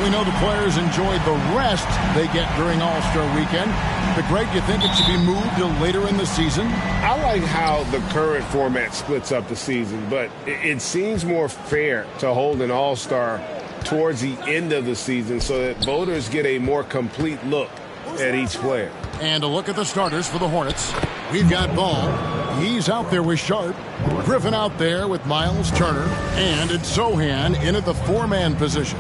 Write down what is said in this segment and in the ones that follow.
Well, we know the players enjoyed the rest they get during All-Star Weekend. But, Greg, you think it should be moved to later in the season? I like how the current format splits up the season, but it seems more fair to hold an All-Star towards the end of the season so that voters get a more complete look at each player. And a look at the starters for the Hornets. We've got Ball. He's out there with Sharp. Griffin out there with Miles Turner. And it's Sohan in at the four-man position.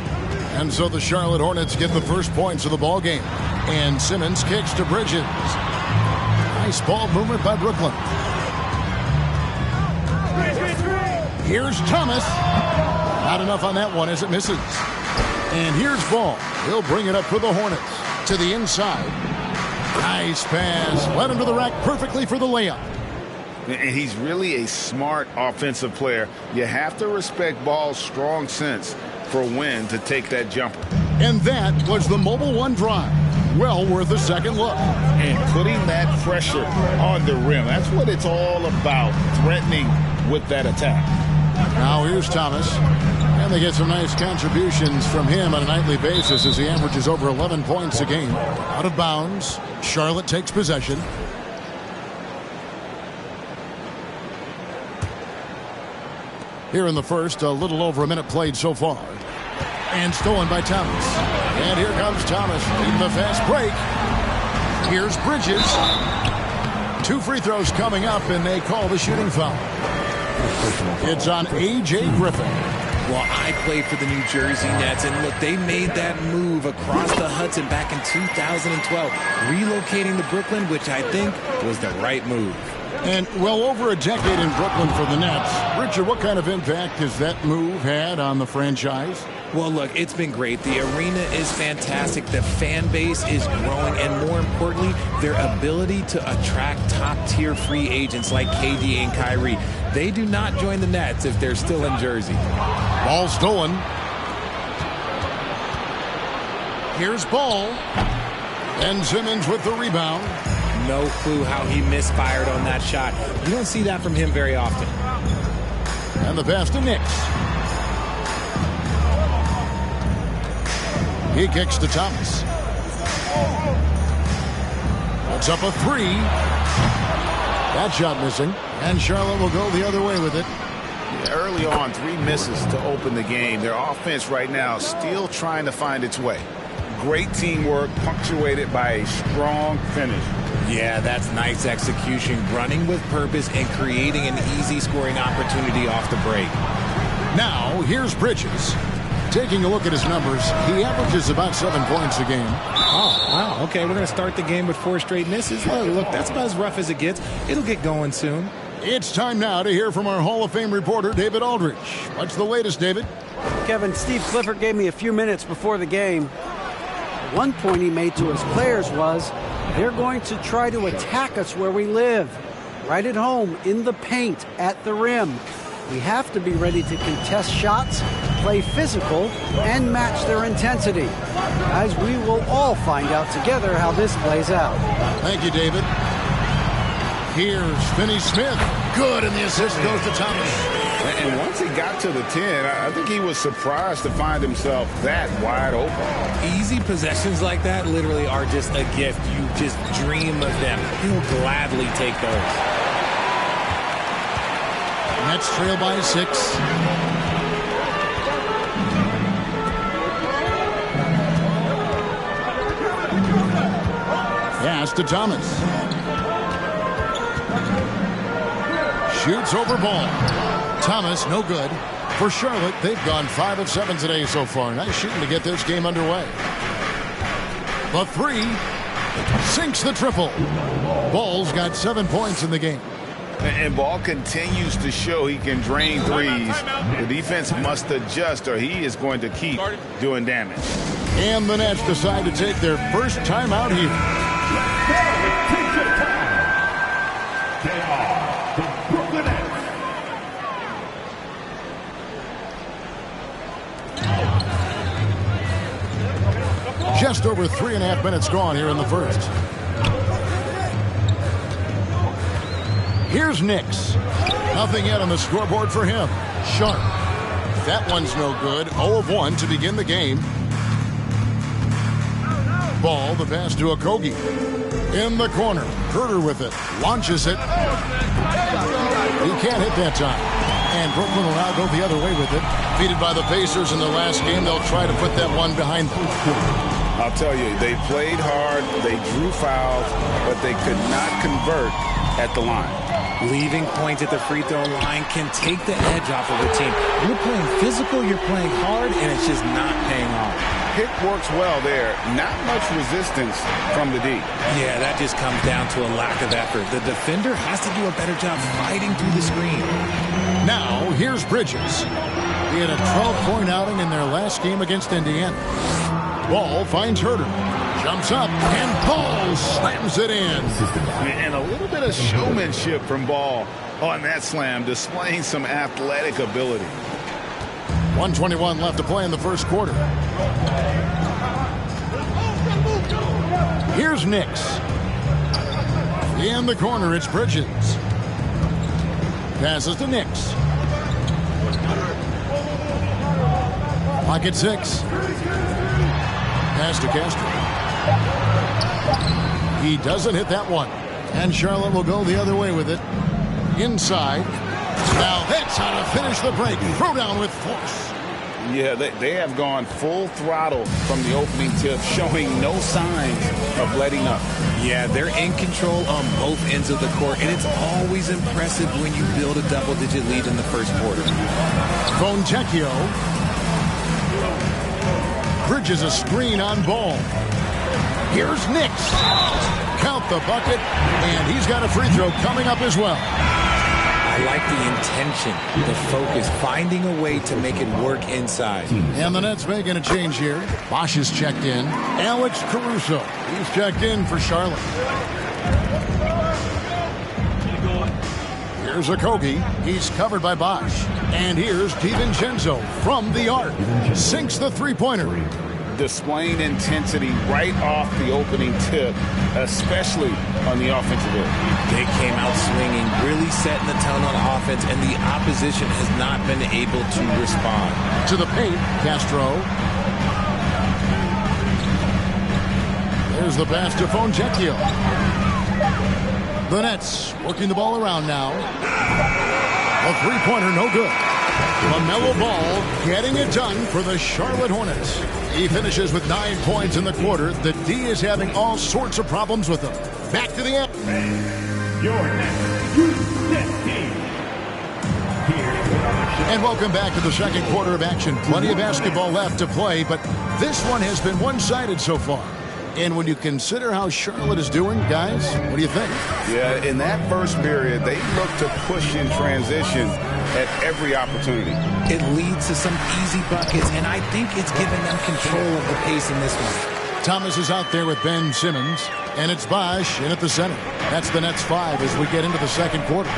And so the Charlotte Hornets get the first points of the ball game. And Simmons kicks to Bridges. Nice ball movement by Brooklyn. Here's Thomas. Not enough on that one as it misses. And here's Ball. He'll bring it up for the Hornets. To the inside. Nice pass. Led him to the rack perfectly for the layup. And he's really a smart offensive player. You have to respect Ball's strong sense for when to take that jumper. And that was the Mobile One drive. Well worth a second look. And putting that pressure on the rim. That's what it's all about, threatening with that attack. Now here's Thomas. And they get some nice contributions from him on a nightly basis as he averages over 11 points a game. Out of bounds. Charlotte takes possession. Here in the first, a little over a minute played so far. And stolen by Thomas. And here comes Thomas in the fast break. Here's Bridges. 2 free throws coming up, and they call the shooting foul. It's on A.J. Griffin. Well, I played for the New Jersey Nets, and look, they made that move across the Hudson back in 2012, relocating to Brooklyn, which I think was the right move. And well over a decade in Brooklyn for the Nets. Richard, what kind of impact has that move had on the franchise? Well, look, it's been great. The arena is fantastic. The fan base is growing. And more importantly, their ability to attract top-tier free agents like KD and Kyrie. They do not join the Nets if they're still in Jersey. Ball stolen. Here's Ball. And Simmons with the rebound. No clue how he misfired on that shot. You don't see that from him very often. And the pass to Knicks. He kicks to Thomas. Puts up a 3. That shot missing. And Charlotte will go the other way with it. Early on, 3 misses to open the game. Their offense right now still trying to find its way. Great teamwork punctuated by a strong finish. Yeah, that's nice execution, running with purpose and creating an easy scoring opportunity off the break. Now, here's Bridges. Taking a look at his numbers, he averages about 7 points a game. Oh, wow. Okay, we're going to start the game with 4 straight misses. Look, that's about as rough as it gets. It'll get going soon. It's time now to hear from our Hall of Fame reporter, David Aldridge. What's the latest, David? Kevin, Steve Clifford gave me a few minutes before the game. One point he made to his players was, they're going to try to attack us where we live. Right at home, in the paint, at the rim. We have to be ready to contest shots, play physical, and match their intensity. Guys, we will all find out together how this plays out. Thank you, David. Here's Finney Smith. Good, and the assist goes to Thomas. And once he got to the 10, I think he was surprised to find himself that wide open. Easy possessions like that literally are just a gift. You just dream of them. He'll gladly take those. Nets trail by 6. Pass to Thomas. Shoots over Ball. Thomas, no good. For Charlotte, they've gone 5 of 7 today so far. Nice shooting to get this game underway. The 3 sinks the triple. Ball's got 7 points in the game. And Ball continues to show he can drain threes. The defense must adjust or he is going to keep doing damage. And the Nets decide to take their first time out here. Just over 3.5 minutes gone here in the first. Here's Knicks. Nothing yet on the scoreboard for him. Sharp. That one's no good. 0 of 1 to begin the game. Ball, the pass to Okogie. In the corner, Herter with it, launches it. He can't hit that time. And Brooklyn will now go the other way with it. Defeated by the Pacers in the last game, they'll try to put that one behind them. I'll tell you, they played hard, they drew fouls, but they could not convert at the line. Leaving points at the free throw line can take the edge off of a team. You're playing physical, you're playing hard, and it's just not paying off. Pick works well there. Not much resistance from the D. Yeah, that just comes down to a lack of effort. The defender has to do a better job fighting through the screen. Now, here's Bridges. He had a 12-point outing in their last game against Indiana. Ball finds Herter. Jumps up, and Ball slams it in. And a little bit of showmanship from Ball on that slam, displaying some athletic ability. 1:21 left to play in the first quarter. Here's Nix. In the corner, it's Bridges. Passes to Nix. Pocket 6. Pass to Castro. He doesn't hit that one. And Charlotte will go the other way with it. Inside. Now that's how to finish the break. Throw down with force. Yeah, they have gone full throttle from the opening tip, showing no signs of letting up. Yeah, they're in control on both ends of the court, and it's always impressive when you build a double-digit lead in the first quarter. Fontecchio. Bridges a screen on Ball. Here's Nix. Count the bucket, and he's got a free throw coming up as well. I like the intention, the focus, finding a way to make it work inside. And the Nets making a change here. Bosch is checked in. Alex Caruso, he's checked in for Charlotte. Here's Okogie. He's covered by Bosch. And here's DiVincenzo from the arc. Sinks the three-pointer. Displaying intensity right off the opening tip, especially on the offensive end. They came out swinging, really setting the tone on offense, and the opposition has not been able to respond. To the paint, Castro. There's the pass to Fontecchio. The Nets working the ball around now. A three-pointer, no good. LaMelo Ball getting it done for the Charlotte Hornets. He finishes with 9 points in the quarter. The D is having all sorts of problems with him. Back to the end. And welcome back to the second quarter of action. Plenty of basketball left to play, but this one has been one-sided so far. And when you consider how Charlotte is doing, guys, what do you think? Yeah, in that first period, they looked to push in transition at every opportunity. It leads to some easy buckets, and I think it's given them control of the pace in this one. Thomas is out there with Ben Simmons, and it's Bosch in at the center. That's the Nets 5 as we get into the second quarter.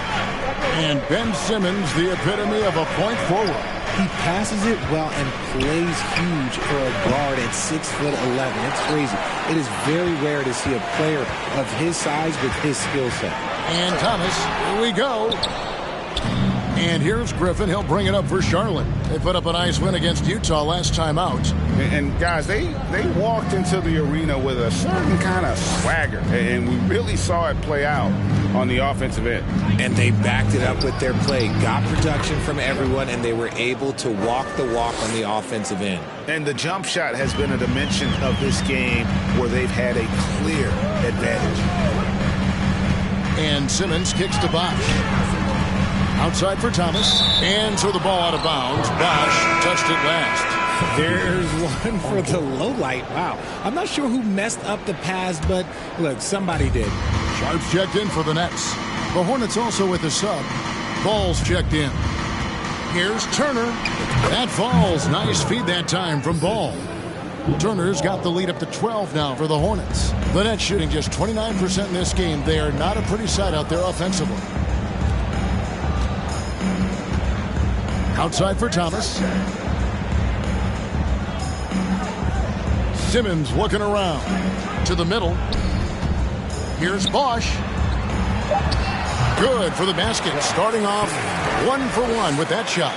And Ben Simmons, the epitome of a point forward. He passes it well and plays huge for a guard at 6'11". It's crazy. It is very rare to see a player of his size with his skill set. And Thomas, here we go. And here's Griffin. He'll bring it up for Charlotte. They put up a nice win against Utah last time out. And guys, they walked into the arena with a certain kind of swagger. And we really saw it play out on the offensive end. And they backed it up with their play. Got production from everyone, and they were able to walk the walk on the offensive end. And the jump shot has been a dimension of this game where they've had a clear advantage. And Simmons kicks to Bosch. Outside for Thomas. And so the ball out of bounds. Bosch touched it last. There's one for the low light. Wow. I'm not sure who messed up the pass, but look, somebody did. Sharp's checked in for the Nets. The Hornets also with the sub. Ball's checked in. Here's Turner. That falls. Nice feed that time from Ball. Turner's got the lead up to 12 now for the Hornets. The Nets shooting just 29% in this game. They are not a pretty sight out there offensively. Outside for Thomas. Simmons looking around. To the middle. Here's Bosch. Good for the basket. Starting off 1 for 1 with that shot.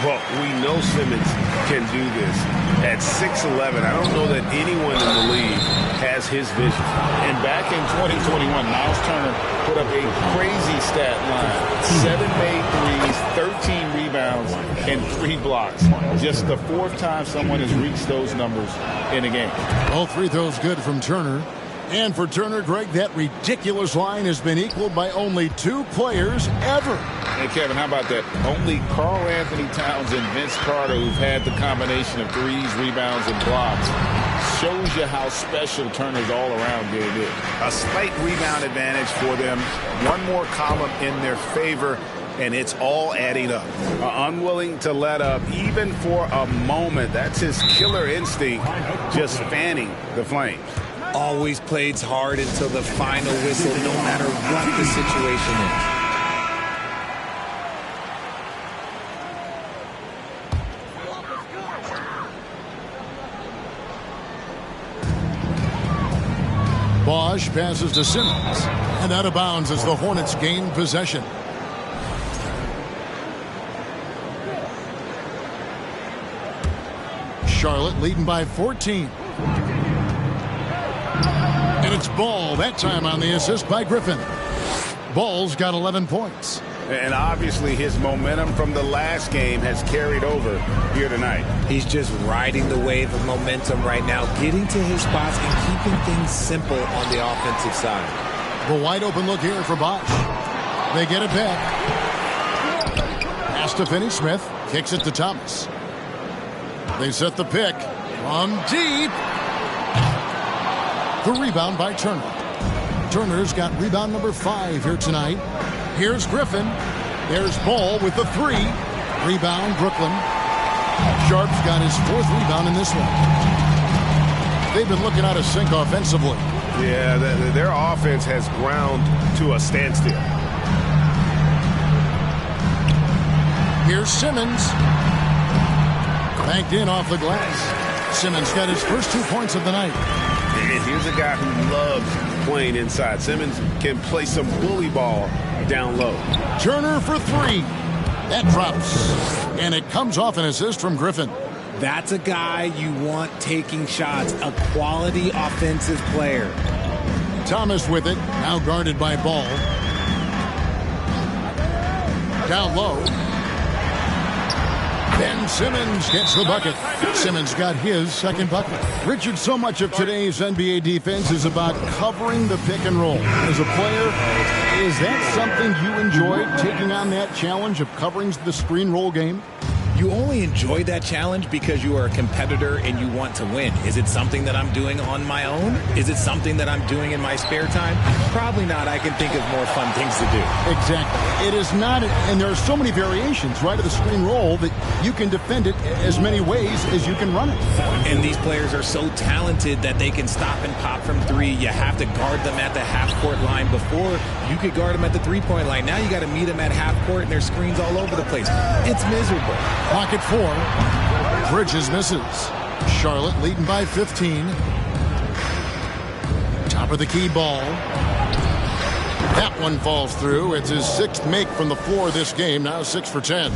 Well, we know Simmons can do this. At 6'11", I don't know that anyone in the league has his vision. And back in 2021, Miles Turner put up a crazy stat line. 7 made threes, 13 rebounds, and 3 blocks. Just the 4th time someone has reached those numbers in a game. All 3 throws good from Turner. And for Turner, Greg, that ridiculous line has been equaled by only 2 players ever. Hey, Kevin, how about that? Only Karl Anthony Towns and Vince Carter, who've had the combination of threes, rebounds, and blocks, shows you how special Turner's all-around game is. A slight rebound advantage for them. One more column in their favor, and it's all adding up. Unwilling to let up even for a moment. That's his killer instinct, just fanning the flames. Always plays hard until the final whistle, no matter what the situation is. Bosch passes to Simmons, and out of bounds as the Hornets gain possession. Charlotte leading by 14. And it's Ball, that time on the assist by Griffin. Ball's got 11 points. And obviously his momentum from the last game has carried over here tonight. He's just riding the wave of momentum right now, getting to his spots and keeping things simple on the offensive side. The wide open look here for Bosch. They get it back. Pass to Finney-Smith. Kicks it to Thomas. They set the pick from deep. The rebound by Turner. Turner's got rebound number 5 here tonight. Here's Griffin. There's Ball with the 3. Rebound, Brooklyn. Sharp's got his 4th rebound in this one. They've been looking out of sync offensively. Yeah, their offense has ground to a standstill. Here's Simmons. Banked in off the glass. Simmons got his first 2 points of the night. And here's a guy who loves playing inside. Simmons can play some bully ball down low. Turner for 3. That drops. And it comes off an assist from Griffin. That's a guy you want taking shots, a quality offensive player. Thomas with it, now guarded by Ball. Down low. Ben Simmons gets the bucket. Simmons got his 2nd bucket. Richard, so much of today's NBA defense is about covering the pick and roll. As a player, is that something you enjoyed, taking on that challenge of covering the screen roll game? You only enjoy that challenge because you are a competitor and you want to win. Is it something that I'm doing on my own? Is it something that I'm doing in my spare time? Probably not. I can think of more fun things to do. Exactly. It is not, and there are so many variations, right, of the screen roll that you can defend it as many ways as you can run it. And these players are so talented that they can stop and pop from 3. You have to guard them at the half-court line. Before, you could guard them at the 3-point line. Now you got to meet them at half-court, and there's screens all over the place. It's miserable. Pocket 4. Bridges misses. Charlotte leading by 15. Top of the key Ball. That one falls through. It's his 6th make from the floor this game. Now 6 for 10.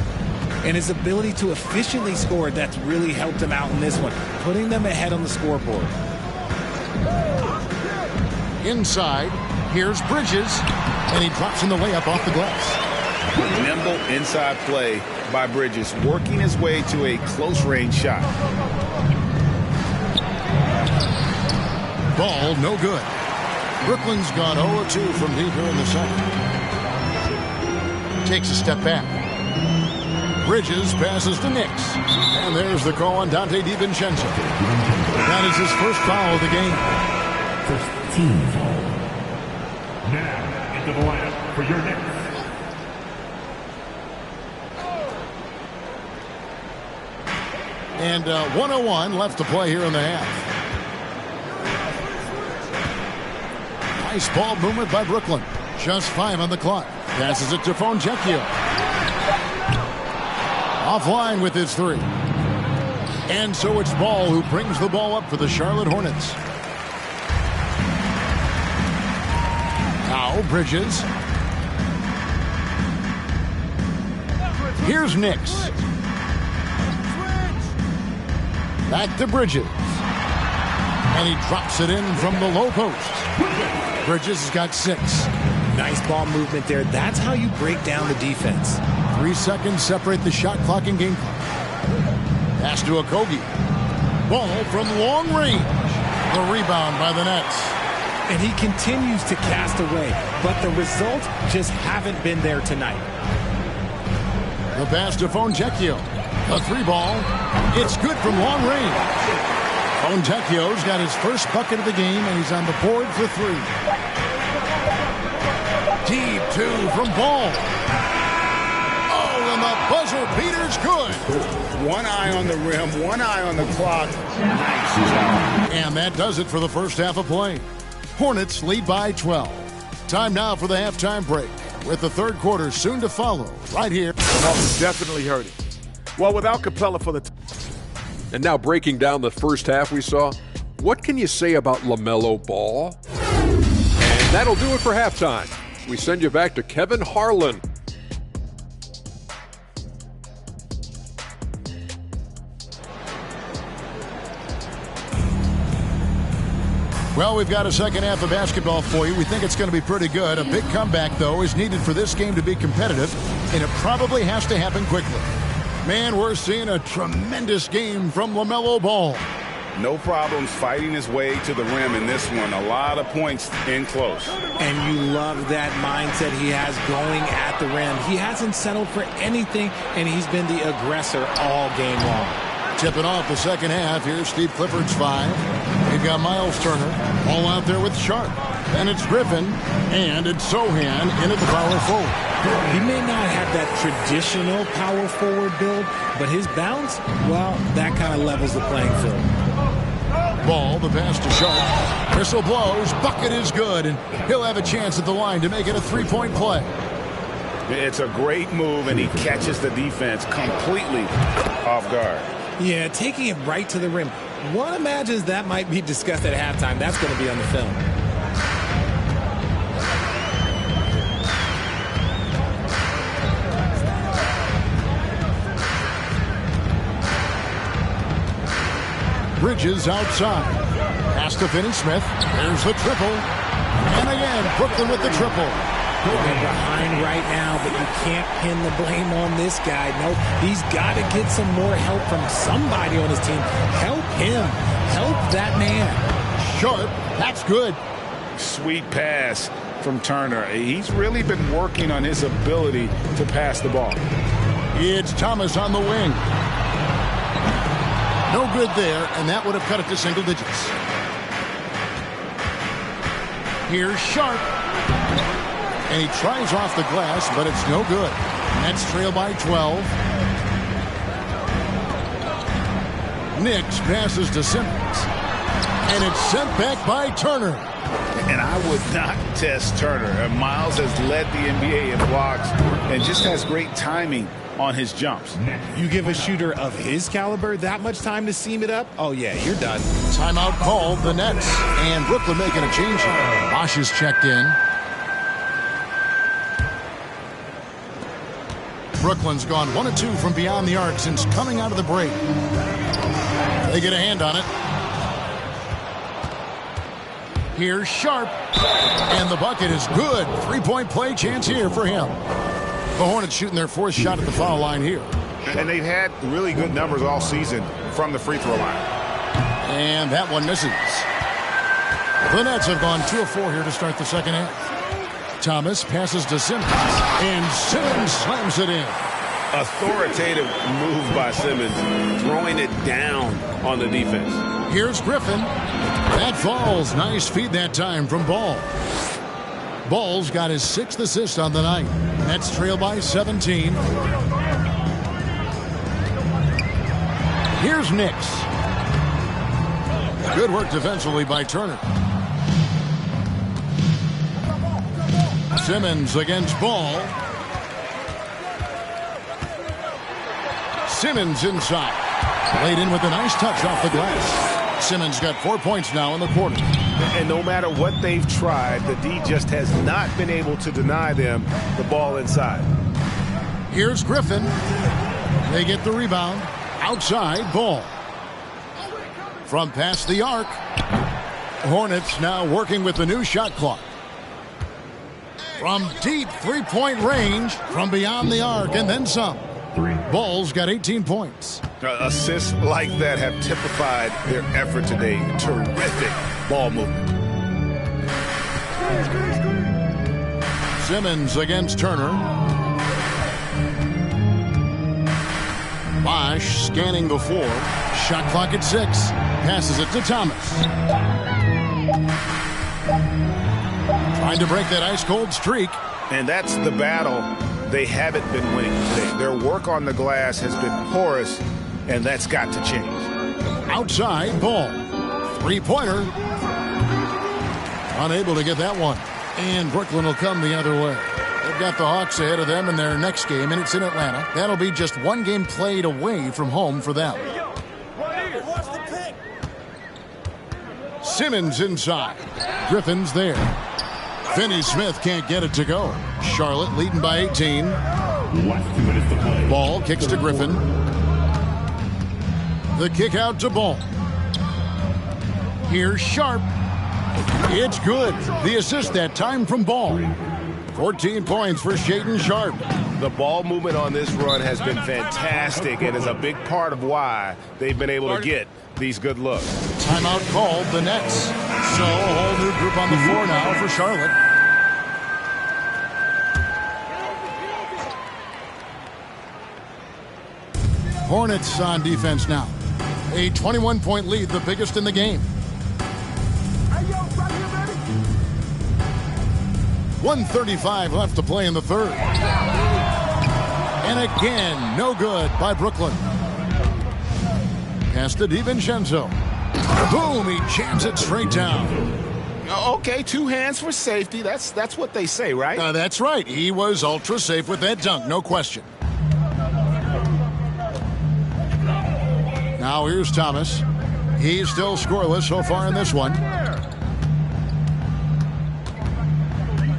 And his ability to efficiently score, that's really helped him out in this one, putting them ahead on the scoreboard. Inside, here's Bridges, and he drops in the layup off the glass. Nimble inside play by Bridges, working his way to a close-range shot. Ball, no good. Brooklyn's gone 0-2 from deep here in the 2nd. Takes a step back. Bridges passes to Nix. And there's the call on Dante DiVincenzo. That is his first foul of the game. First team foul. Now into the lineup for your Knicks. And 1:01 left to play here in the half. Nice ball movement by Brooklyn. Just 5 on the clock. Passes it to Fontecchio. Offline with his 3. And so it's Ball who brings the ball up for the Charlotte Hornets. Now Bridges. Here's Nix. Back to Bridges. And he drops it in from the low post. Bridges has got 6. Nice ball movement there. That's how you break down the defense. 3 seconds separate the shot clock and game clock. Pass to Okogie. Ball from long range. The rebound by the Nets. And he continues to cast away, but the results just haven't been there tonight. The pass to Fontecchio. A 3-ball. It's good from long range. Fontecchio's got his first bucket of the game, and he's on the board for 3. Deep 2 from Ball. Oh, and the buzzer beater's good. One eye on the rim, one eye on the clock. Nice job. And that does it for the first half of play. Hornets lead by 12. Time now for the halftime break, with the third quarter soon to follow, right here. The Hawks definitely hurt it. Well, without Capella for the And now breaking down the first half we saw, what can you say about LaMelo Ball? And that'll do it for halftime. We send you back to Kevin Harlan. Well, we've got a second half of basketball for you. We think it's going to be pretty good. A big comeback, though, is needed for this game to be competitive, and it probably has to happen quickly. Man, we're seeing a tremendous game from LaMelo Ball. No problems fighting his way to the rim in this one. A lot of points in close. And you love that mindset he has going at the rim. He hasn't settled for anything, and he's been the aggressor all game long. Tipping off the second half. Here's Steve Clifford's 5. We've got Miles Turner all out there with Sharp. And it's Griffin, and it's Sohan in at the power forward. He may not have that traditional power forward build, but his bounce, well, that kind of levels the playing field. Ball, the pass to Sharp. Whistle blows, bucket is good, and he'll have a chance at the line to make it a 3-point play. It's a great move, and he catches the defense completely off guard. Yeah, taking it right to the rim. One imagines that might be discussed at halftime. That's going to be on the film. Bridges outside. Pass to Finney-Smith. There's the triple. And again, Brooklyn with the triple. They're behind right now, but you can't pin the blame on this guy. No, he's got to get some more help from somebody on his team. Help him. Help that man. Sharp. That's good. Sweet pass from Turner. He's really been working on his ability to pass the ball. It's Thomas on the wing. No good there, and that would have cut it to single digits. Here's Sharp. And he tries off the glass, but it's no good. Nets trail by 12. Knicks passes to Simmons. And it's sent back by Turner. And I would not test Turner. Miles has led the NBA in blocks and just has great timing on his jumps. You give a shooter of his caliber that much time to seam it up? Oh, yeah, you're done. Timeout called, the Nets. And Brooklyn making a change here. Bosh is checked in. Brooklyn's gone 1 of 2 from beyond the arc since coming out of the break. They get a hand on it. Here's Sharp. And the bucket is good. 3-point play chance here for him. The Hornets shooting their 4th shot at the foul line here. And they've had really good numbers all season from the free throw line. And that one misses. The Nets have gone 2 of 4 here to start the second half. Thomas passes to Simmons, and Simmons slams it in. Authoritative move by Simmons, throwing it down on the defense. Here's Griffin. That falls. Nice feed that time from Ball. Ball's got his 6th assist on the night. Nets trail by 17. Here's Knicks. Good work defensively by Turner. Simmons against Ball. Simmons inside. Laid in with a nice touch off the glass. Simmons got 4 points now in the quarter. And no matter what they've tried, the D just has not been able to deny them the ball inside. Here's Griffin. They get the rebound. Outside, Ball. from past the arc. Hornets now working with the new shot clock. From deep three-point range, from beyond the arc, and then some. Bulls got 18 points. Assists like that have typified their effort today. Terrific ball movement. Simmons against Turner. Bosh scanning the floor. Shot clock at 6. Passes it to Thomas. Trying to break that ice-cold streak. And that's the battle they haven't been winning today. Their work on the glass has been porous, and that's got to change. Outside, Ball. Three-pointer. Unable to get that one. And Brooklyn will come the other way. They've got the Hawks ahead of them in their next game, and it's in Atlanta. That'll be just one game played away from home for them. Simmons inside. Griffin's there. Finney Smith can't get it to go. Charlotte leading by 18. Ball kicks to Griffin. The kick out to Ball. Here's Sharp. It's good. The assist that time from Ball. 14 points for Shaedon Sharp. The ball movement on this run has been fantastic and is a big part of why they've been able to get these good looks. Timeout called, the Nets. So a whole new group on the floor now for Charlotte. Hornets on defense now. A 21-point lead, the biggest in the game. 1:35 left to play in the third. And again, no good by Brooklyn. Pass to DiVincenzo. Boom, he jams it straight down. Okay, 2 hands for safety. That's what they say, right? That's right. He was ultra safe with that dunk, no question. Now here's Thomas. He's still scoreless so far in this one.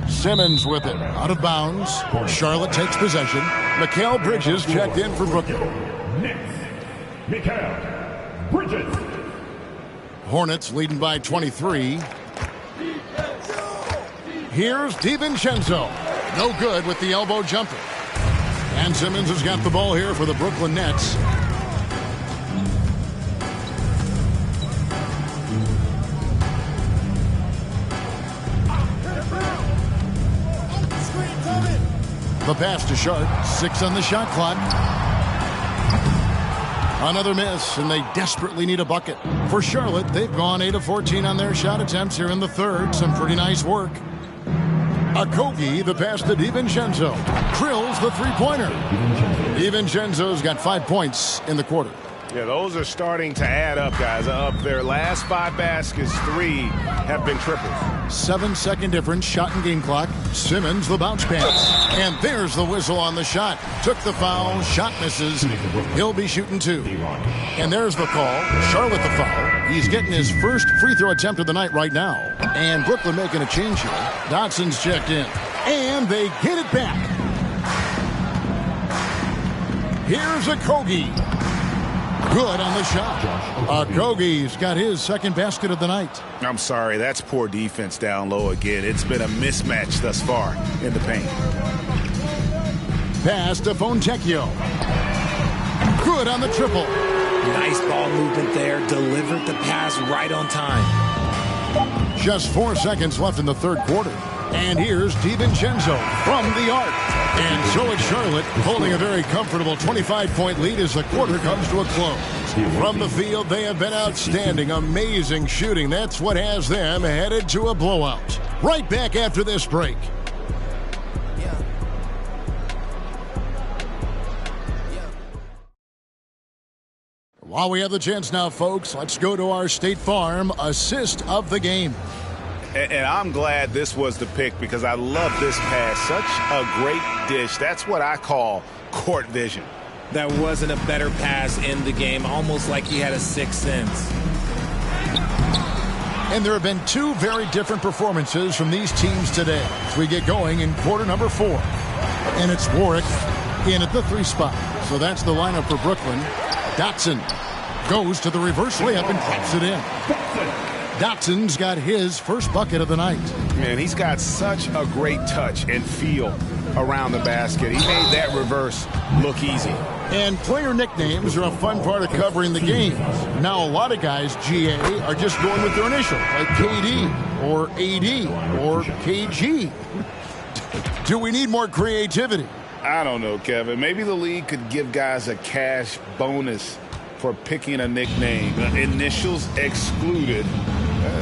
Simmons with it, out of bounds. Charlotte takes possession. Mikal Bridges checked in for Brooklyn. Mikal Bridges. Hornets leading by 23. Here's DiVincenzo. No good with the elbow jumper. And Simmons has got the ball here for the Brooklyn Nets. The pass to Sharp. 6 on the shot clock. Another miss, and they desperately need a bucket. For Charlotte, they've gone 8 of 14 on their shot attempts here in the third. Some pretty nice work. Okogie, the pass to DiVincenzo. Drills the three-pointer. DiVincenzo's got 5 points in the quarter. Yeah, those are starting to add up, guys. Up their last 5 baskets, 3 have been triples. 7-second difference, shot and game clock. Simmons, the bounce pass. And there's the whistle on the shot. Took the foul, shot misses. He'll be shooting 2. And there's the call. Charlotte the foul. He's getting his first free throw attempt of the night right now. And Brooklyn making a change here. Dotson's checked in. And they get it back. Here's Okogie. Good on the shot. Okogie's got his second basket of the night. I'm sorry, that's poor defense down low again. It's been a mismatch thus far in the paint. Pass to Fontecchio. Good on the triple. Nice ball movement there. Delivered the pass right on time. Just 4 seconds left in the third quarter. And here's DiVincenzo from the arc. And so it's Charlotte holding a very comfortable 25-point lead as the quarter comes to a close. From the field, they have been outstanding. Amazing shooting. That's what has them headed to a blowout. Right back after this break. While we have the chance now, folks, let's go to our State Farm assist of the game. And I'm glad this was the pick because I love this pass. Such a great dish. That's what I call court vision. That wasn't a better pass in the game, almost like he had a sixth sense. And there have been 2 very different performances from these teams today as we get going in quarter number 4. And it's Warwick in at the 3 spot. So that's the lineup for Brooklyn. Dotson, Goes to the reverse layup and drops it in. Dotson's got his first bucket of the night. Man, he's got such a great touch and feel around the basket. He made that reverse look easy. And player nicknames are a fun part of covering the game. Now, a lot of guys, GA, are just going with their initial, like KD or AD or KG. Do we need more creativity? I don't know, Kevin. Maybe the league could give guys a cash bonus for picking a nickname. Initials excluded.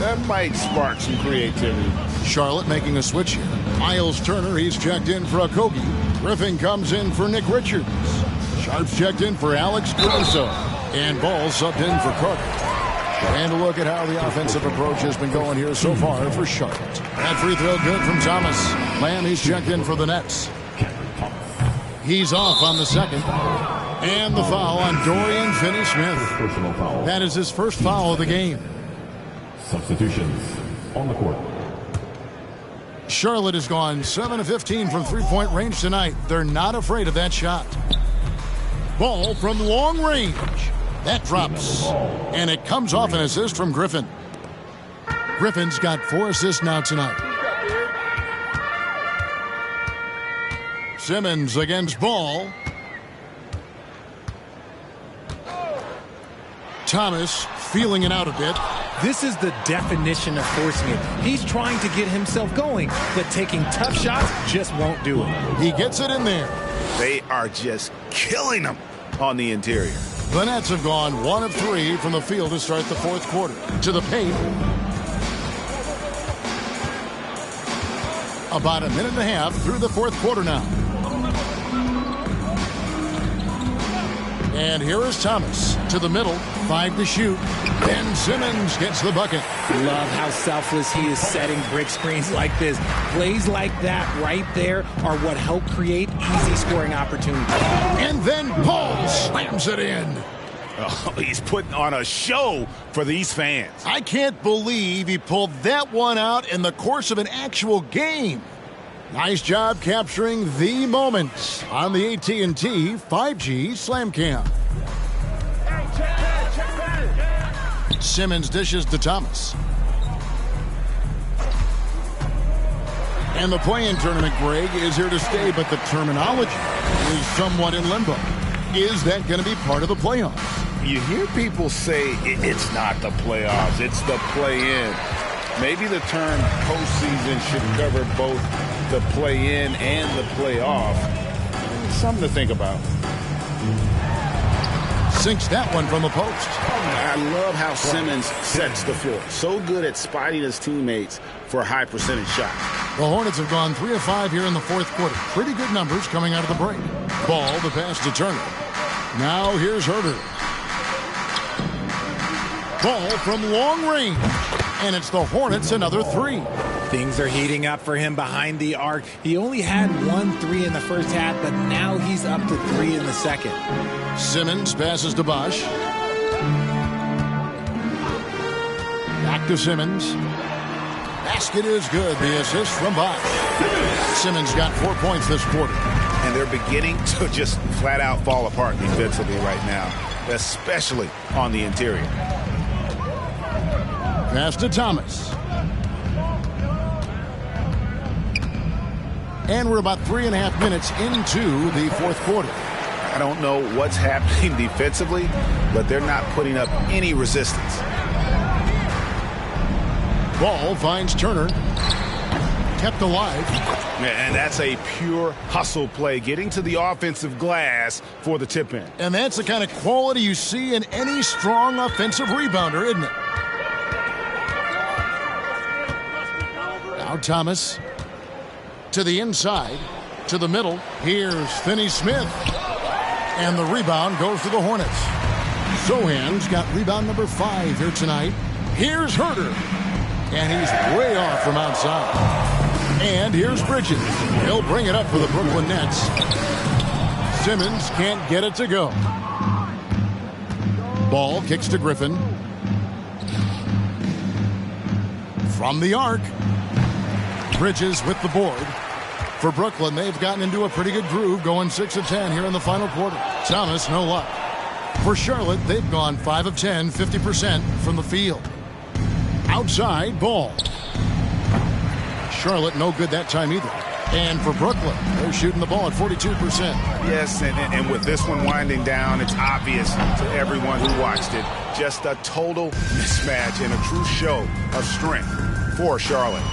That might spark some creativity. Charlotte making a switch here. Miles Turner, he's checked in for Okogie. Griffin comes in for Nick Richards. Sharp's checked in for Alex Caruso. And Ball subbed in for Carter. And a look at how the offensive approach has been going here so far for Charlotte. That free throw good from Thomas. Lamb, he's checked in for the Nets. He's off on the second. And the foul on Dorian Finney-Smith. That is his first foul of the game. Substitutions on the court. Charlotte has gone 7 of 15 from three-point range tonight. They're not afraid of that shot. Ball from long range. That drops. And it comes off an assist from Griffin. Griffin's got 4 assists now tonight. Simmons against Ball. Thomas feeling it out a bit. This is the definition of forcing it. He's trying to get himself going, but taking tough shots just won't do it. He gets it in there. They are just killing them on the interior. The Nets have gone 1 of 3 from the field to start the fourth quarter. To the paint. About a minute and a half through the fourth quarter now. And here is Thomas to the middle, 5 to shoot. Ben Simmons gets the bucket. Love how selfless he is setting brick screens like this. Plays like that right there are what help create easy scoring opportunities. And then Paul slams it in. Oh, he's putting on a show for these fans. I can't believe he pulled that one out in the course of an actual game. Nice job capturing the moments on the AT&T 5G Slam Cam. Simmons dishes to Thomas. And the play-in tournament, Greg, is here to stay, but the terminology is somewhat in limbo. Is that going to be part of the playoffs? You hear people say it's not the playoffs, it's the play-in. Maybe the term postseason should cover both the play-in and the playoff. Something to think about. Sinks that one from the post. I love how Simmons sets the floor. So good at spotting his teammates for a high percentage shot. The Hornets have gone 3 of 5 here in the fourth quarter. Pretty good numbers coming out of the break. Ball, the pass to Turner. Now here's Herter. Ball from long range. And it's the Hornets another 3. Things are heating up for him behind the arc. He only had 1 3 in the first half, but now he's up to 3 in the second. Simmons passes to Bosch. Back to Simmons. Basket is good. The assist from Bosch. Simmons got 4 points this quarter. And they're beginning to just flat out fall apart defensively right now, especially on the interior. Pass to Thomas. And we're about 3.5 minutes into the fourth quarter. I don't know what's happening defensively, but they're not putting up any resistance. Ball finds Turner. Kept alive. And that's a pure hustle play, getting to the offensive glass for the tip in. And that's the kind of quality you see in any strong offensive rebounder, isn't it? Now Thomas to the inside, to the middle. Here's Finney-Smith. And the rebound goes to the Hornets. Sohan's got rebound number 5 here tonight. Here's Herter. And he's way off from outside. And here's Bridges. He'll bring it up for the Brooklyn Nets. Simmons can't get it to go. Ball kicks to Griffin. From the arc. Bridges with the board. For Brooklyn, they've gotten into a pretty good groove, going 6 of 10 here in the final quarter. Thomas, no luck. For Charlotte, they've gone 5 of 10, 50% from the field. Outside, Ball. Charlotte, no good that time either. And for Brooklyn, they're shooting the ball at 42%. Yes, and with this one winding down, it's obvious to everyone who watched it. Just a total mismatch and a true show of strength for Charlotte.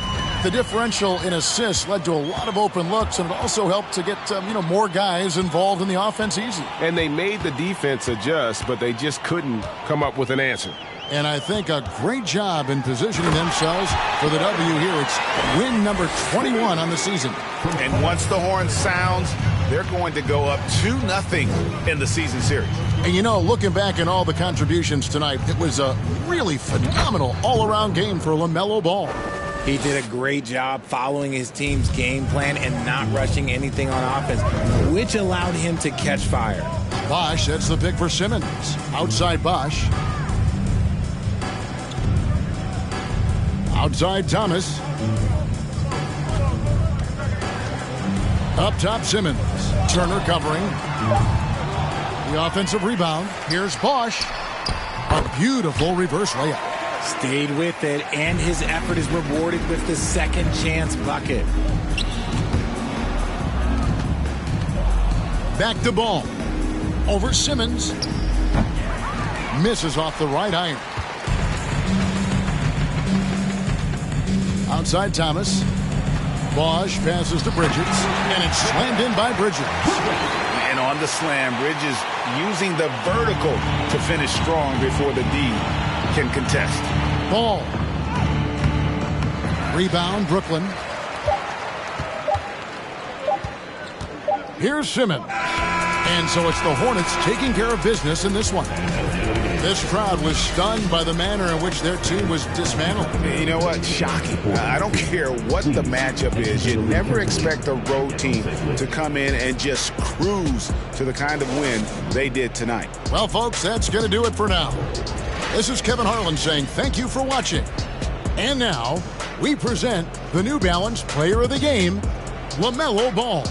The differential in assists led to a lot of open looks, and it also helped to get more guys involved in the offense easy. And they made the defense adjust, but they just couldn't come up with an answer. And I think a great job in positioning themselves for the W here. It's win number 21 on the season. And once the horn sounds, they're going to go up 2-0 in the season series. And looking back at all the contributions tonight, it was a really phenomenal all-around game for LaMelo Ball. He did a great job following his team's game plan and not rushing anything on offense, which allowed him to catch fire. Bosh, that's the pick for Simmons. Outside Bosh. Outside Thomas. Up top Simmons. Turner covering. The offensive rebound. Here's Bosh. A beautiful reverse layup. Stayed with it, and his effort is rewarded with the second chance bucket. Back to Ball. Over Simmons. Misses off the right iron. Outside Thomas. Bosh passes to Bridges, and it's slammed in by Bridges. And on the slam, Bridges using the vertical to finish strong before the D can contest. Ball. Rebound, Brooklyn. Here's Simmons. And so it's the Hornets taking care of business in this one. This crowd was stunned by the manner in which their team was dismantled. You know what? Shocking. I don't care what the matchup is. You never expect a road team to come in and just cruise to the kind of win they did tonight. Well, folks, that's going to do it for now. This is Kevin Harlan saying thank you for watching. And now, we present the New Balance Player of the Game, LaMelo Ball.